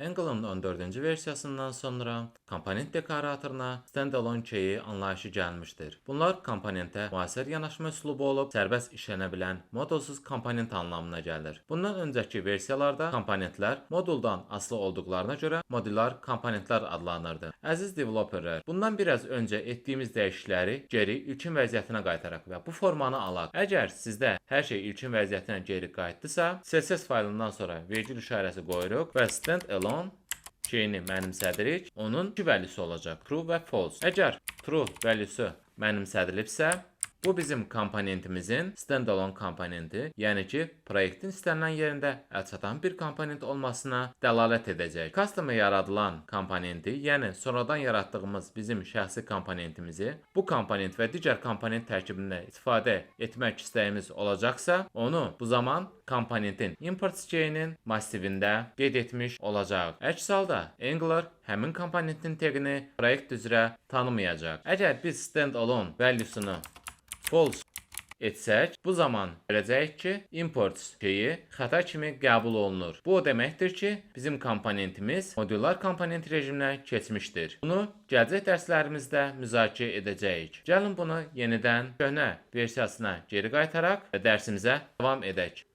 Angle'ın 14-cü versiyasından sonra komponent dekoratoruna standalone keyi anlayışı gəlmişdir. Bunlar komponentə müasir yanaşma üslubu olub, sərbəst işlənə bilən modulsuz komponent anlamına gəlir. Bundan öncəki versiyalarda komponentlər moduldan asılı olduqlarına görə modular komponentlər adlanırdı. Əziz developerlər, bundan biraz öncə etdiyimiz dəyişiklikləri geri ilkin vəziyyətinə qaytaraq və bu formanı alaq. Əgər sizdə hər şey ilkin vəziyyətinə geri qayıtdısa, CSS faylından sonra vergül işarəsi qoyuruq və standalone keyini mənimsədirik. Onun iki vəlisi olacaq, true və false. Əgər true vəlisi mənimsədilibsə, bu bizim komponentimizin standalone komponenti, yəni ki, proyektin istənilən yerində əlçatan bir komponent olmasına dəlalət edəcək. Custom yaradılan komponenti, yəni sonradan yaratdığımız bizim şəxsi komponentimizi bu komponent və digər komponent tərkibində istifadə etmək istəyimiz olacaqsa, onu bu zaman komponentin import keyinin massivində qeyd etmiş olacaq. Əks halda Angular həmin komponentin tegini proyekt üzrə tanımayacaq. Əgər biz standalone valuesunu false etsək, bu zaman görəcəyik ki, import keyi xəta kimi qəbul olunur. Bu o deməkdir ki, bizim komponentimiz modular komponent rejiminə keçmişdir. Bunu gələcək dərslərimizdə müzakirə edəcəyik. Gəlin bunu yenidən köhnə versiyasına geri qaytaraq və dərsimizə davam edək.